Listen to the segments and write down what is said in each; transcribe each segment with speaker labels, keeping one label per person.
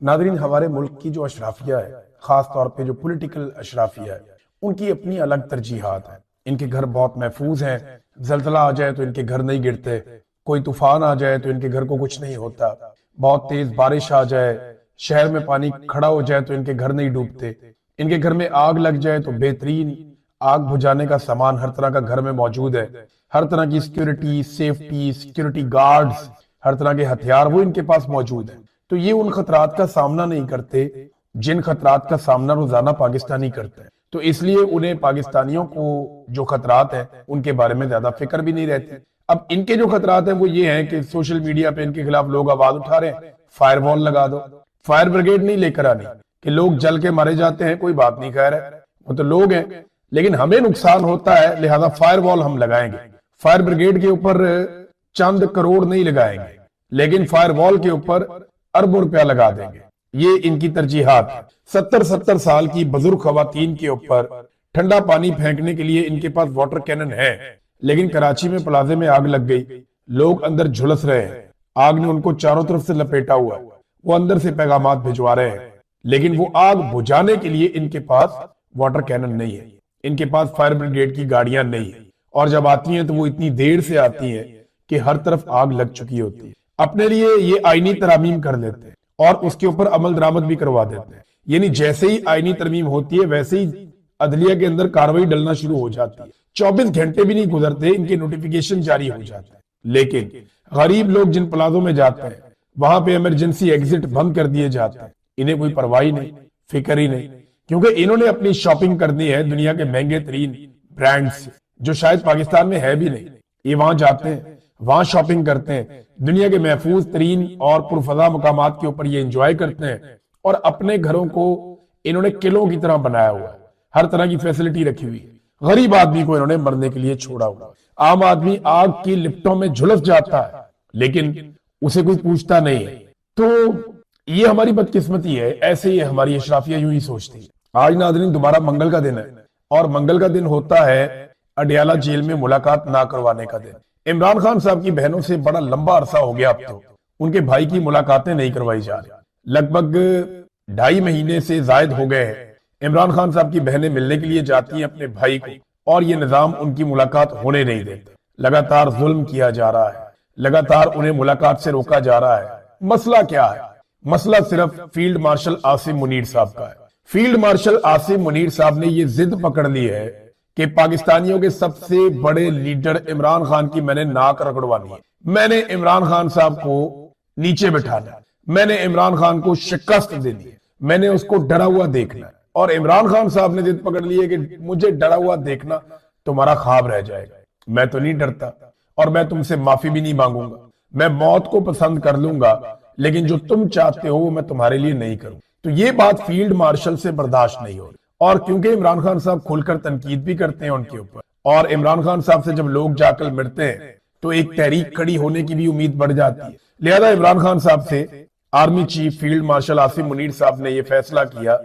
Speaker 1: ناظرین، ہمارے ملک کی جو اشرافیہ ہے، خاص طور پہ جو پولیٹیکل اشرافیہ ہے، ان کی اپنی الگ ترجیحات ہیں۔ ان کے گھر بہت محفوظ ہیں، زلزلہ آ جائے تو ان کے گھر نہیں گرتے، کوئی طوفان آ جائے تو ان کے گھر کو کچھ نہیں ہوتا، بہت تیز بارش آ جائے، شہر میں پانی کھڑا ہو جائے تو ان کے گھر نہیں ڈوبتے، ان کے گھر میں آگ لگ جائے تو بہترین آگ بجھانے کا سامان ہر طرح کا گھر میں موجود ہے، ہر طرح کی سیکیورٹی گارڈز، ہر طرح کے ہتھیار وہ ان کے پاس موجود ہیں۔ تو یہ ان خطرات کا سامنا نہیں کرتے جن خطرات کا سامنا روزانہ پاکستانی کرتے ہیں، تو اس لیے انہیں پاکستانیوں کو جو خطرات ہیں ان کے بارے میں زیادہ فکر بھی نہیں رہتی۔ اب ان کے جو خطرات ہیں وہ یہ ہیں کہ سوشل میڈیا پہ ان کے خلاف لوگ آواز اٹھا رہے ہیں، فائر وال لگا دو، فائر بریگیڈ نہیں لے کر آنی کہ لوگ جل کے مارے جاتے ہیں، کوئی بات نہیں، خیر ہے، وہ تو لوگ ہیں، لیکن ہمیں نقصان ہوتا ہے، لہذا فائر وال ہم لگائیں گے۔ فائر بریگیڈ کے اوپر چند کروڑ نہیں لگائیں گے، لیکن فائر وال کے اوپر اربوں روپیہ لگا دیں گے۔ یہ ان کی ترجیحات ہے۔ 70 سال کی بزرگ خواتین کے اوپر ٹھنڈا پانی پھینکنے کے لیے ان کے پاس واٹر کینن ہے، لیکن کراچی میں پلازے میں آگ لگ گئی، لوگ اندر جھلس رہے ہیں، آگ نے ان کو چاروں طرف سے لپیٹا ہوا ہے، وہ اندر سے پیغامات بھجوا رہے ہیں، لیکن وہ آگ بجھانے کے لیے ان کے پاس واٹر کینن نہیں ہے، ان کے پاس فائر بریگیڈ کی گاڑیاں نہیں ہیں، اور جب آتی ہیں تو وہ اتنی دیر سے آتی ہیں کہ ہر طرف آگ لگ چکی ہوتی ہے۔ اپنے لیے یہ آئینی ترامیم کر لیتے ہیں اور اس کے اوپر عمل درآمد بھی کروا دیتے ہیں، یعنی جیسے ہی آئینی ترمیم ہوتی ہے ویسے ہی عدلیہ کے اندر کارروائی ڈلنا شروع ہو جاتی ہے، 24 گھنٹے بھی نہیں گزرتے ان کے نوٹیفیکیشن جاری ہو جاتے ہیں۔ لیکن غریب لوگ جن پلازوں میں جاتے ہیں وہاں پہ ایمرجنسی ایگزٹ بند کر دیے جاتے ہیں، انہیں کوئی پرواہ نہیں، فکر ہی نہیں، کیونکہ انہوں نے اپنی شاپنگ کرنی ہے دنیا کے مہنگے ترین برانڈ سے، جو شاید پاکستان میں ہے بھی نہیں۔ یہ وہاں جاتے ہیں، وہاں شاپنگ کرتے ہیں، دنیا کے محفوظ ترین اور پرفضا مقامات کے اوپر یہ انجوائے کرتے ہیں، اور اپنے گھروں کو انہوں نے قلعوں کی طرح بنایا ہوا ہے، ہر طرح کی فیسلٹی رکھی ہوئی ہے۔ غریب آدمی کو انہوں نے مرنے کے لیے چھوڑا ہوا، عام آدمی آگ کی لپٹوں میں جھلس جاتا ہے لیکن اسے کوئی پوچھتا نہیں ہے۔ تو یہ ہماری بدقسمتی ہے، ایسے ہی ہماری اشرافیہ یوں ہی سوچتی ہے۔ آج ناظرین دوبارہ منگل کا دن ہے، اور منگل کا دن ہوتا ہے اڈیالہ جیل میں ملاقات نہ کروانے کا دن۔ عمران خان صاحب کی بہنوں سے بڑا لمبا عرصہ ہو گیا اب تو ان کے بھائی کی ملاقاتیں نہیں کروائی جا رہی، لگ بھگ 2.5 مہینے سے زائد ہو گئے ہیں۔ عمران خان صاحب کی بہنیں ملنے کے لیے جاتی ہیں اپنے بھائی کو، اور یہ نظام ان کی ملاقات ہونے نہیں دیتا، لگاتار ظلم کیا جا رہا ہے، لگاتار انہیں ملاقات سے روکا جا رہا ہے۔ مسئلہ کیا ہے؟ مسئلہ صرف فیلڈ مارشل عاصم منیر صاحب کا ہے۔ فیلڈ مارشل عاصم منیر صاحب نے یہ ضد پکڑ لی ہے کہ پاکستانیوں کے سب سے بڑے لیڈر عمران خان کی میں نے ناک رگڑوانی ہے، میں نے عمران خان صاحب کو نیچے بٹھانا ہے، میں نے عمران خان کو شکست دینی ہے، میں نے اس کو ڈرا ہوا دیکھنا ہے۔ اور عمران خان صاحب نے ضد پکڑ لی ہے کہ مجھے ڈرا ہوا دیکھنا تمہارا خواب رہ جائے گا، میں تو نہیں ڈرتا، اور میں تم سے معافی بھی نہیں مانگوں گا، میں موت کو پسند کر لوں گا، لیکن جو تم چاہتے ہو وہ میں تمہارے لیے نہیں کروں۔ تو یہ بات فیلڈ مارشل سے برداشت نہیں ہو رہی، اور کیونکہ عمران خان صاحب کھل کر تنقید بھی کرتے ہیں ان کے اوپر، اور عمران خان صاحب سے جب لوگ جا کر ملتے ہیں تو ایک تحریک کھڑی ہونے کی بھی امید بڑھ جاتی ہے، لہذا عمران خان صاحب سے army chief field marshal Asim Munir صاحب نے یہ فیصلہ کیا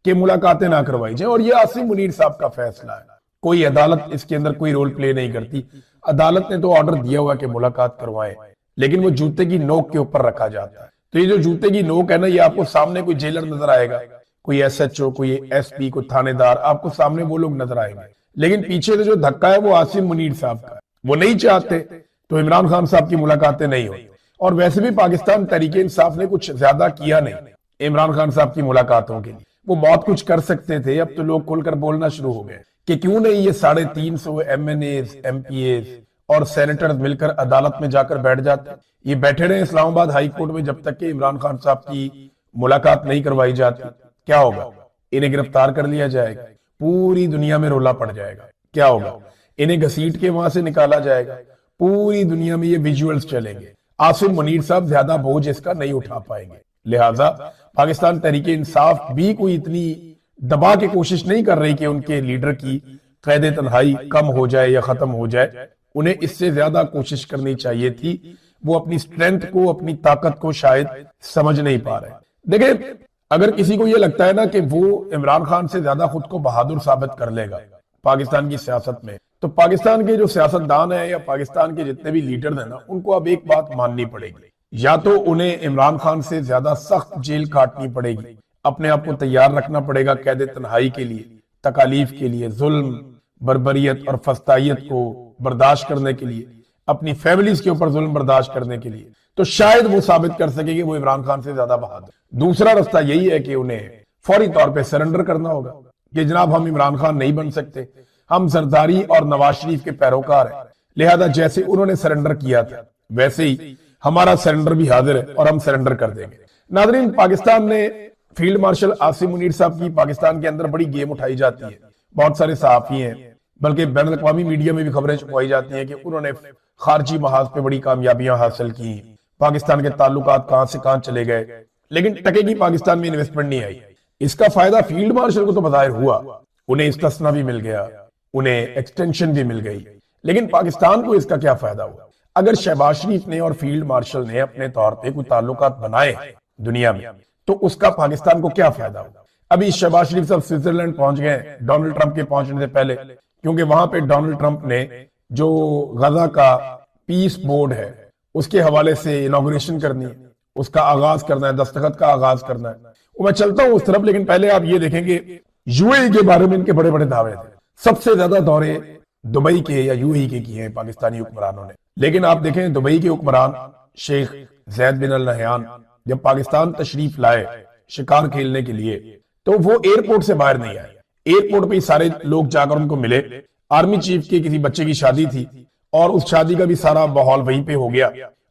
Speaker 1: کہ ملاقاتیں نہ کروائی جائیں، اور یہ عاصم منیر صاحب کا فیصلہ ہے، کوئی عدالت اس کے اندر کوئی رول پلے نہیں کرتی۔ عدالت نے تو آرڈر دیا ہوا کہ ملاقات کروائیں، لیکن وہ جوتے کی نوک کے اوپر رکھا جاتا ہے۔ تو یہ جو جوتے کی نوک ہے نا، یہ آپ کو سامنے کوئی جیلر نظر آئے گا، کوئی ایس ایچ او، کوئی ایس پی، کوئی تھانے دار، آپ کو سامنے وہ لوگ نظر آئیں گے، لیکن پیچھے سے جو دھکا ہے وہ عاصم منیر صاحب کا ہے۔ وہ نہیں چاہتے تو عمران خان صاحب کی ملاقاتیں نہیں ہوئی، اور ویسے بھی پاکستان تحریک انصاف نے کچھ زیادہ کیا نہیں عمران خان صاحب کی ملاقاتوں کے لیے، وہ بہت کچھ کر سکتے تھے۔ اب تو لوگ کھل کر بولنا شروع ہو گئے کہ کیوں نہیں یہ 350 MNAs, MPAs اور سینیٹرز مل کر عدالت میں جا کر بیٹھ جاتے، یہ بیٹھے رہے اسلام آباد ہائی کورٹ میں جب تک کہ عمران خان صاحب کی ملاقات نہیں کروائی جاتی۔ کیا ہوگا؟ انہیں گرفتار کر لیا جائے گا، پوری دنیا میں رولا پڑ جائے گا۔ کیا ہوگا؟ انہیں گھسیٹ کے وہاں سے نکالا جائے گا، پوری دنیا میں یہ ویژولز چلیں گے۔ عاصم منیر صاحب زیادہ بوجھ اس کا نہیں اٹھا پائیں گے، لہٰذا پاکستان تحریک انصاف بھی کوئی اتنی دبا کے کوشش نہیں کر رہی کہ ان کے لیڈر کی قید تنہائی کم ہو جائے یا ختم ہو جائے، انہیں اس سے زیادہ کوشش کرنی چاہیے تھی۔ وہ اپنی سٹرینتھ کو، اپنی طاقت کو شاید سمجھ نہیں پا رہے۔ دیکھیں، اگر کسی کو یہ لگتا ہے نا کہ وہ عمران خان سے زیادہ خود کو بہادر ثابت کر لے گا پاکستان کی سیاست میں، تو پاکستان کے جو سیاستدان ہیں یا پاکستان کے جتنے بھی لیڈر ہیں نا، ان کو اب ایک بات ماننی پڑے گی، یا تو انہیں عمران خان سے زیادہ سخت جیل کاٹنی پڑے گی، اپنے آپ کو تیار رکھنا پڑے گا قید تنہائی کے لیے، تکالیف کے لیے، ظلم، بربریت اور فسطائیت کو برداشت کرنے کے لیے، اپنی فیملیز کے اوپر ظلم برداشت کرنے کے لیے، تو شاید وہ ثابت کر سکے کہ وہ عمران خان سے زیادہ بہادر۔ دوسرا رستہ یہی ہے کہ انہیں فوری طور پہ سرنڈر کرنا ہوگا کہ جناب ہم عمران خان نہیں بن سکتے، ہم زرداری اور نواز شریف کے پیروکار ہیں، لہذا جیسے انہوں نے سرنڈر کیا تھا ویسے ہی ہمارا سرنڈر بھی حاضر ہے اور ہم سرنڈر کر دیں گے۔ ناظرین، پاکستان نے فیلڈ مارشل عاصم منیر صاحب کی پاکستان کے اندر بڑی گیم اٹھائی جاتی ہے، بہت سارے صحافی ہیں، بلکہ بین الاقوامی میڈیا میں بھی خبریں چھپائی جاتی ہیں کہ انہوں نے خارجی محاذ پہ بڑی کامیابیاں حاصل کی، پاکستان کے تعلقات کہاں سے کہاں چلے گئے، لیکن ٹکے کی پاکستان میں انویسٹمنٹ نہیں آئی۔ اس کا فائدہ فیلڈ مارشل کو تو بظاہر ہوا، انہیں استثنا بھی مل گیا، انہیں ایکسٹینشن بھی مل گئی، لیکن پاکستان کو اس کا کیا فائدہ ہوا؟ اگر شہباز شریف نے اور فیلڈ مارشل نے اپنے طور پہ کوئی تعلقات بنائے دنیا میں تو اس کا پاکستان کو کیا فائدہ ہوگا؟ ابھی شہباز شریف صاحب سوئٹزرلینڈ پہنچ گئے ڈونلڈ ٹرمپ کے پہنچنے سے پہلے، کیونکہ وہاں پہ ڈونلڈ ٹرمپ نے جو غزہ کا پیس بورڈ ہے اس کے حوالے سے انوگریشن کرنی ہے، اس کا آغاز کرنا ہے، دستخط کا آغاز کرنا ہے۔ وہ میں چلتا ہوں اس طرف، لیکن پہلے آپ یہ دیکھیں کہ یو اے ای کے بارے میں ان کے بڑے بڑے دعوے تھے، سب سے زیادہ دورے دبئی کے یا یو اے ای کے کیے ہیں پاکستانی حکمرانوں نے، لیکن آپ دیکھیں دبئی کے حکمران شیخ زید بن النہیان جب پاکستان تشریف لائے شکار کھیلنے کے لیے تو وہ ایئرپورٹ سے باہر نہیں آئے، ایئرپورٹ پہ سارے لوگ جا کر ان کو ملے، آرمی چیف کے کسی بچے کی شادی تھی اور اس شادی کا بھی سارا ماحول وہیں پہ ہو گیا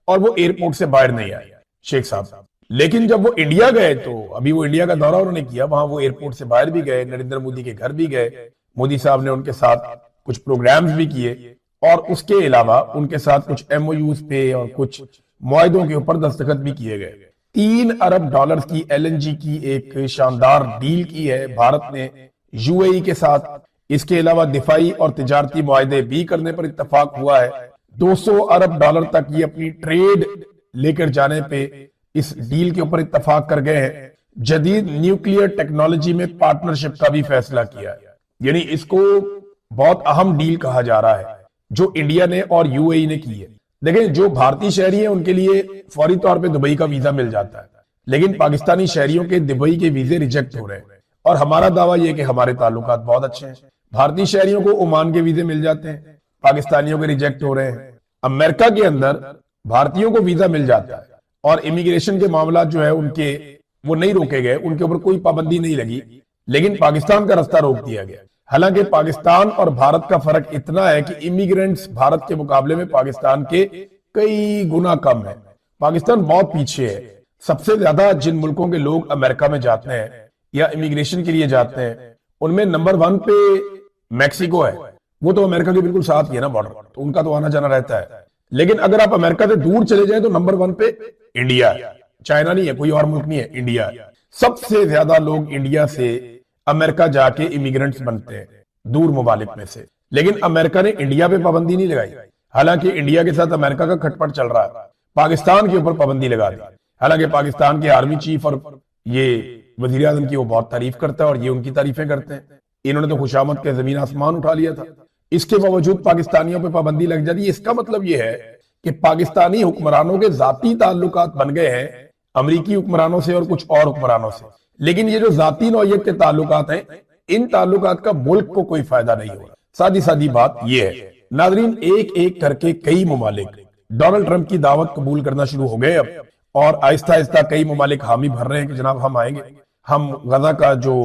Speaker 1: اور وہ ایئرپورٹ سے باہر نہیں آئے شیخ صاحب۔ لیکن جب وہ انڈیا گئے تو ابھی وہ انڈیا کا دورہ انہوں نے کیا، وہاں وہ ایئرپورٹ سے باہر بھی گئے، نریندر مودی کے گھر بھی گئے، مودی صاحب نے ان کے ساتھ کچھ پروگرامز بھی کیے اور اس کے علاوہ ان کے ساتھ کچھ ایم او یوز پہ اور کچھ معاہدوں کے اوپر دستخط بھی کیے گئے۔ 3 ارب ڈالر کی ایل این جی کی ایک شاندار ڈیل کی ہے بھارت نے یو اے ای کے ساتھ، اس کے علاوہ دفاعی اور تجارتی معاہدے بھی کرنے پر اتفاق ہوا ہے۔ 200 ارب ڈالر تک یہ اپنی ٹریڈ لے کر جانے پہ اس ڈیل کے اوپر اتفاق کر گئے ہیں۔ جدید نیوکلیئر ٹیکنالوجی میں پارٹنرشپ کا بھی فیصلہ کیا ہے، یعنی اس کو بہت اہم ڈیل کہا جا رہا ہے جو انڈیا نے اور یو اے ای نے کی ہے۔ دیکھیں جو بھارتی شہری ہیں ان کے لیے فوری طور پہ دبئی کا ویزا مل جاتا ہے، لیکن پاکستانی شہریوں کے دبئی کے ویزے ریجیکٹ ہو رہے ہیں، اور ہمارا دعویٰ یہ کہ ہمارے تعلقات بہت اچھے ہیں، بھارتی شہریوں کو عمان کے ویزے مل جاتے ہیں، پاکستانیوں کے ریجیکٹ ہو رہے ہیں۔ امریکہ کے اندر بھارتیوں کو ویزا مل جاتا ہے اور امیگریشن کے معاملات جو ہے ان کے وہ نہیں روکے گئے، ان کے اوپر کوئی پابندی نہیں لگی، لیکن پاکستان کا راستہ روک دیا گیا۔ حالانکہ پاکستان اور بھارت کا فرق اتنا ہے کہ امیگرینٹس بھارت کے مقابلے میں پاکستان کے کئی گنا کم ہے، پاکستان بہت پیچھے ہے۔ سب سے زیادہ جن ملکوں کے لوگ امریکہ میں جاتے ہیں یا امیگریشن کے لیے جاتے ہیں ان میں نمبر 1 پہ میکسیکو ہے، وہ تو امریکہ کے بالکل ساتھ ہی ہے نا بارڈر، تو ان کا تو آنا جانا رہتا ہے۔ لیکن اگر آپ امریکہ سے دور چلے جائیں تو نمبر 1 پہ انڈیا ہے، چائنا نہیں ہے، کوئی اور ملک نہیں ہے، انڈیا ہے۔ سب سے زیادہ لوگ انڈیا سے امریکہ جا کے امیگرینٹس بنتے ہیں دور ممالک میں سے، لیکن امریکہ نے انڈیا پہ پابندی نہیں لگائی، حالانکہ انڈیا کے ساتھ امریکہ کا کھٹ پٹ چل رہا ہے، پاکستان کے اوپر پابندی لگا دی۔ حالانکہ پاکستان کے آرمی چیف اور یہ وزیر اعظم کی وہ بہت تعریف کرتا ہے اور یہ ان کی تعریفیں کرتے ہیں، انہوں نے تو خوشامد کے زمین آسمان اٹھا لیا تھا، اس کے باوجود پاکستانیوں پہ پابندی لگ جاتی ہے۔ اس کا مطلب یہ ہے کہ پاکستانی حکمرانوں کے ذاتی تعلقات بن گئے ہیں امریکی حکمرانوں سے اور کچھ اور حکمرانوں سے، لیکن یہ جو ذاتی نوعیت کے تعلقات ہیں ان تعلقات کا ملک کو کوئی فائدہ نہیں ہو رہا۔ سادی سادی بات یہ ہے ناظرین، ایک ایک کر کے کئی ممالک ڈونلڈ ٹرمپ کی دعوت قبول کرنا شروع ہو گئے اب، اور آہستہ آہستہ کئی ممالک حامی بھر رہے ہیں کہ جناب ہم آئیں گے، ہم غزہ کا جو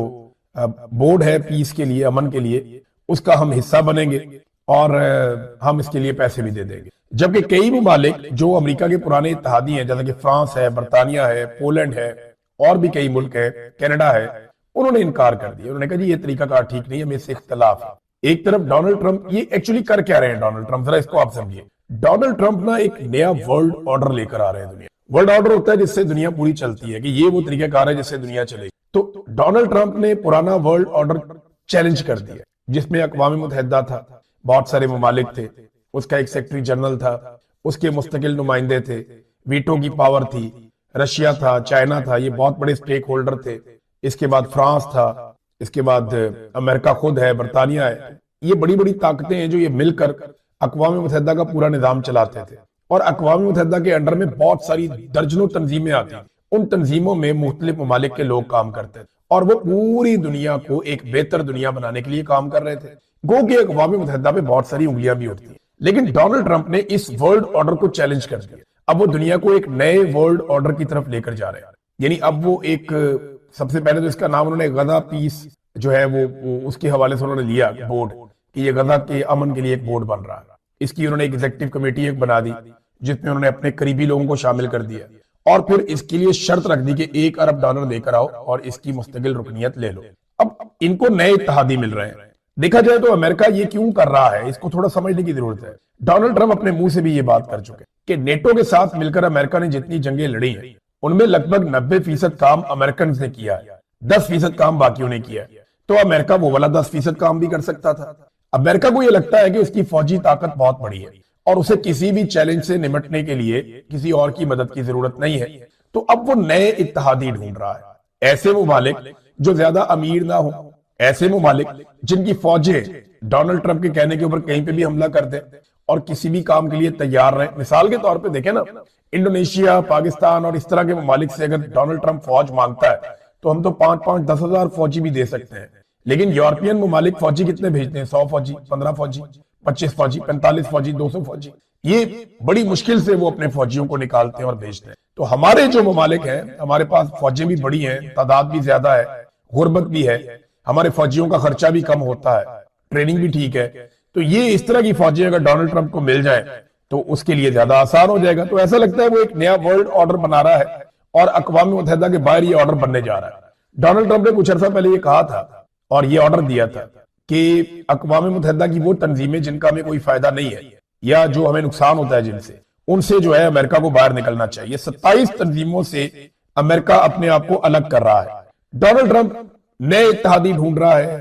Speaker 1: بورڈ ہے پیس کے لیے، امن کے لیے، اس کا ہم حصہ بنیں گے اور ہم اس کے لیے پیسے بھی دے دیں گے۔ جبکہ کئی ممالک جو امریکہ کے پرانے اتحادی ہیں جیسا کہ فرانس ہے، برطانیہ ہے، پولینڈ ہے اور بھی کئی ملک ہے، کینیڈا ہے، انہوں نے انکار کر دیا، انہوں نے کہا جی یہ طریقہ کار ٹھیک نہیں ہے، ہمیں سے اختلاف ہے۔ ایک طرف ڈونلڈ ٹرمپ یہ ایکچولی کر کیا رہے ہیں، ڈونلڈ ٹرمپ ذرا اس کو آپ سمجھیے، ڈونلڈ ٹرمپ نا ایک نیا ورلڈ آرڈر لے کر آ رہے ہیں دنیا۔ ورلڈ آرڈر ہوتا ہے جس سے دنیا پوری چلتی ہے کہ یہ وہ طریقہ کار ہے جس سے دنیا چلے گی، تو ڈونلڈ ٹرمپ نے پرانا ورلڈ آرڈر چیلنج کر دیا جس میں اقوام متحدہ تھا، بہت سارے ممالک تھے، اس کا ایک سیکرٹری جنرل تھا، اس کے مستقل نمائندے تھے، ویٹو کی پاور تھی، رشیا تھا، چائنا تھا، یہ بہت بڑے سٹیک ہولڈر تھے، اس کے بعد فرانس تھا، اس کے بعد امریکہ خود ہے، برطانیہ ہے، یہ بڑی بڑی طاقتیں ہیں جو یہ مل کر اقوام متحدہ کا پورا نظام چلاتے تھے۔ اور اقوام متحدہ کے انڈر میں بہت ساری درجنوں تنظیمیں آتی ہیں. ان تنظیموں میں مختلف ممالک کے لوگ کام کرتے ہیں اور وہ پوری دنیا کو ایک بہتر دنیا بنانے کے لیے کام کر رہے تھے. گو کہ اقوام متحدہ پہ بہت ساری انگلیاں بھی اٹھتی ہیں، لیکن ڈونلڈ ٹرمپ نے اس ورلڈ آرڈر کو چیلنج کر دیا. اب وہ دنیا کو ایک نئے ورلڈ آرڈر کی طرف لے کر جا رہے ہیں. یعنی اب وہ ایک سب سے پہلے تو اس کا نام انہوں نے غزہ پیس جو ہے وہ اس کے حوالے سے انہوں نے لیا بورڈ کہ یہ غزہ کے امن کے لیے ایک بورڈ بن رہا ہے. اس کی انہوں نے ایگزیکٹو کمیٹی ایک بنا دی جس میں انہوں نے اپنے قریبی لوگوں کو شامل کر دیا اور پھر اس کے لیے شرط رکھ دی کہ $1 ارب لے کر آؤ اور اس کی مستقل رکنیت لے لو. اب ان کو نئے اتحادی مل رہے ہیں. دیکھا جائے تو امریکہ یہ کیوں کر رہا ہے اس کو تھوڑا سمجھنے کی ضرورت ہے. ڈونلڈ ٹرمپ اپنے منہ سے بھی یہ بات کر چکے کہ نیٹو کے ساتھ مل کر امریکہ نے جتنی جنگیں لڑی ہیں ان میں لگ بھگ 90% کام امریکنز نے کیا ہے، 10% کام باقیوں نے کیا ہے. تو امریکہ وہ والا 10% کام بھی کر سکتا تھا. امریکہ کو یہ لگتا ہے کہ اس کی فوجی طاقت بہت بڑی ہے اور اسے کسی بھی چیلنج سے نمٹنے کے لیے کسی اور کی مدد کی ضرورت نہیں ہے. تو اب وہ نئے اتحادی ڈھونڈ رہا ہے، ایسے ممالک جو زیادہ امیر نہ ہوں، ایسے ممالک جن کی فوجیں ڈونلڈ ٹرمپ کے کہنے کے اوپر کہیں پہ بھی حملہ کر دیں اور کسی بھی کام کے لیے تیار رہیں. مثال کے طور پہ دیکھیں نا، انڈونیشیا، پاکستان اور اس طرح کے ممالک سے اگر ڈونلڈ ٹرمپ فوج مانگتا ہے تو ہم تو 5-10 ہزار فوجی بھی دے سکتے ہیں. لیکن یورپین ممالک فوجی کتنے بھیجتے ہیں؟ 100 فوجی، 15 فوجی، 25 فوجی، 45 فوجی، 200 فوجی. یہ بڑی مشکل سے وہ اپنے فوجیوں کو نکالتے ہیں اور بھیجتے ہیں. تو ہمارے جو ممالک ہیں، ہمارے پاس فوجیں بھی بڑی ہیں، تعداد بھی زیادہ ہے، غربت بھی ہے، ہمارے فوجیوں کا خرچہ بھی کم ہوتا ہے، ٹریننگ بھی ٹھیک ہے. تو یہ اس طرح کی فوجیں اگر ڈونلڈ ٹرمپ کو مل جائے تو اس کے لیے زیادہ آسان ہو جائے گا. تو ایسا لگتا ہے وہ ایک نیا ورلڈ آرڈر بنا رہا ہے اور اقوام متحدہ کے باہر یہ آرڈر بننے جا رہا ہے. ڈونلڈ ٹرمپ نے کچھ عرصہ پہلے یہ کہا تھا اور یہ آرڈر دیا تھا کہ اقوام متحدہ کی وہ تنظیمیں جن کا ہمیں کوئی فائدہ نہیں ہے یا جو ہمیں نقصان ہوتا ہے جن سے، ان سے جو ہے امریکہ کو باہر نکلنا چاہیے. 27 تنظیموں سے امریکہ اپنے آپ کو الگ کر رہا ہے. ڈونلڈ ٹرمپ نئے اتحادی ڈھونڈ رہا ہے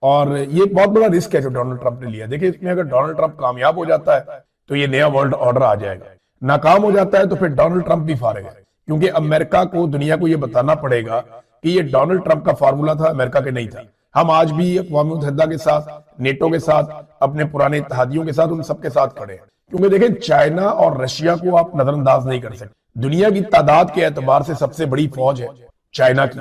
Speaker 1: اور یہ بہت بڑا رسک ہے جو ڈونلڈ ٹرمپ نے لیا. دیکھیں اس میں اگر ڈونلڈ ٹرمپ کامیاب ہو جاتا ہے تو یہ نیا ورلڈ آرڈر آ جائے گا، ناکام ہو جاتا ہے تو پھر ڈونلڈ ٹرمپ بھی فارغ ہے. کیونکہ امریکہ کو دنیا کو یہ بتانا پڑے گا کہ یہ ڈونلڈ ٹرمپ کا فارمولا تھا، امریکہ کے نہیں تھا. ہم آج بھی اقوام متحدہ کے ساتھ، نیٹو کے ساتھ، اپنے پرانے اتحادیوں کے ساتھ، ان سب کے ساتھ کھڑے ہیں. کیونکہ دیکھیں چائنا اور رشیا کو آپ نظر انداز نہیں کر سکتے. دنیا کی تعداد کے اعتبار سے سب سے بڑی فوج ہے چائنا کی،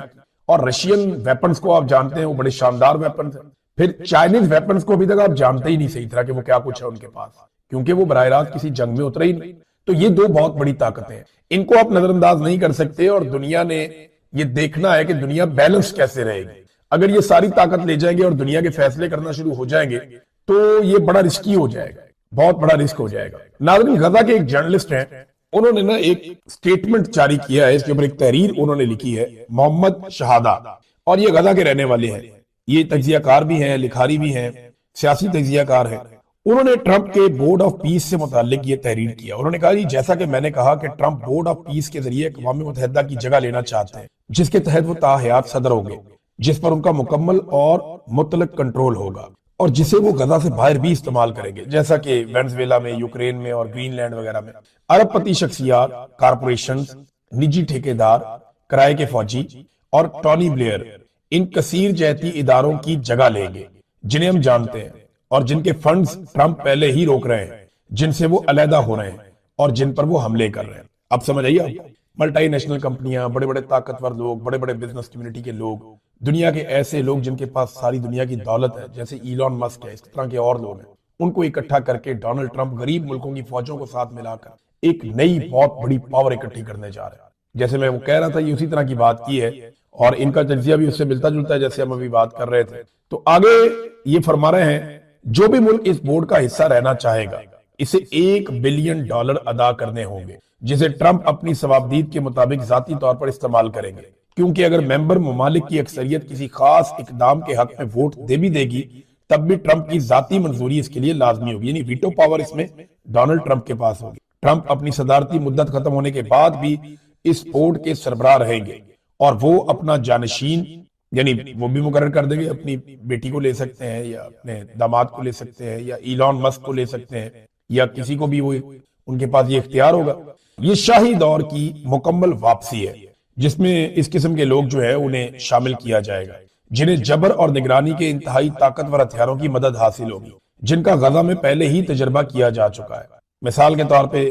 Speaker 1: اور رشین ویپنز کو آپ جانتے ہیں وہ بڑے شاندار ویپنز ہیں. پھر چائنیز ویپنز کو ابھی تک آپ جانتے ہی نہیں صحیح طرح کہ وہ کیا کچھ ہے ان کے پاس، کیونکہ وہ براہ راست کسی جنگ میں اترے ہی نہیں. تو یہ دو بہت بڑی طاقتیں ہیں، ان کو آپ نظر انداز نہیں کر سکتے. اور دنیا نے یہ دیکھنا ہے کہ دنیا بیلنس کیسے رہے گی. اگر یہ ساری طاقت لے جائیں گے اور دنیا کے فیصلے کرنا شروع ہو جائیں گے تو یہ بڑا رسکی ہو جائے گا، بہت بڑا رسک ہو جائے گا. ناظرین، غزہ کے ایک جرنلسٹ ہیں، انہوں نے ایک سٹیٹمنٹ جاری کیا ہے، اس کے اوپر ایک تحریر انہوں نے لکھی ہے، محمد شہادہ، اور یہ غزہ کے رہنے والے ہیں. یہ تجزیہ کار بھی ہیں، لکھاری بھی ہیں، سیاسی تجزیہ کار ہیں. انہوں نے ٹرمپ کے بورڈ آف پیس سے متعلق یہ تحریر کیا. انہوں نے کہا جی جیسا کہ میں نے کہا کہ ٹرمپ بورڈ آف پیس کے ذریعے اقوام متحدہ کی جگہ لینا چاہتے ہیں، جس کے تحت وہ تاحیات صدر ہوں گے، جس پر ان کا مکمل اور مطلق کنٹرول ہوگا، اور جسے وہ غزہ سے باہر بھی استعمال کریں گے، جیسا کہ وینزویلا میں، یوکرین میں اور گرین لینڈ وغیرہ میں. ارب پتی شخصیات، کارپوریشنز، نجی ٹھیکیدار، کرائے کے فوجی اور ٹونی بلیئر ان کثیر جہتی اداروں کی جگہ لیں گے جنہیں ہم جانتے ہیں اور جن کے فنڈز ٹرمپ پہلے ہی روک رہے ہیں، جن سے وہ علیحدہ ہو رہے ہیں اور جن پر وہ حملے کر رہے ہیں. اب سمجھ آئیے آپ، ملٹی نیشنل کمپنیاں، بڑے بڑے طاقتور لوگ، بڑے بڑے بزنس کمیونٹی کے لوگ، دنیا کے ایسے لوگ جن کے پاس ساری دنیا کی دولت ہے، جیسے ایلون مسک ہے، اس طرح کے اور لوگ ہیں، ان کو اکٹھا کر کے ڈونلڈ ٹرمپ غریب ملکوں کی فوجوں کو ساتھ ملا کر ایک نئی بہت بڑی پاور اکٹھی کرنے جا رہے ہیں. جیسے میں وہ کہہ رہا تھا، یہ اسی طرح کی بات کی ہے اور ان کا تجزیہ بھی اس سے ملتا جلتا ہے جیسے ہم ابھی بات کر رہے تھے. تو آگے یہ فرما رہے ہیں جو بھی ملک اس بورڈ کا حصہ رہنا چاہے گا اسے $1 بلین ادا کرنے ہوں گے، جسے ٹرمپ اپنی ثوابدید کے مطابق ذاتی طور پر استعمال کریں گے. کیونکہ اگر ممبر ممالک کی اکثریت کسی خاص اقدام کے حق میں ووٹ دے بھی دے گی تب بھی ٹرمپ کی ذاتی منظوری اس کے لیے لازمی ہوگی، یعنی ویٹو پاور اس میں ڈونلڈ ٹرمپ کے پاس ہوگی. ٹرمپ اپنی صدارتی مدت ختم ہونے کے بعد بھی اس بورڈ کے سربراہ رہیں گے اور وہ اپنا جانشین، یعنی وہ بھی مقرر کر دیں گے، اپنی بیٹی کو لے سکتے ہیں یا اپنے داماد کو لے سکتے ہیں یا ایلون مسک کو لے سکتے ہیں یا کسی کو بھی، وہ ان کے پاس یہ اختیار ہوگا. یہ شاہی دور کی مکمل واپسی ہے جس میں اس قسم کے لوگ جو ہے انہیں شامل کیا جائے گا، جنہیں جبر اور نگرانی کے انتہائی طاقتور ہتھیاروں کی مدد حاصل ہوگی، جن کا غزہ میں پہلے ہی تجربہ کیا جا چکا ہے. مثال کے طور پہ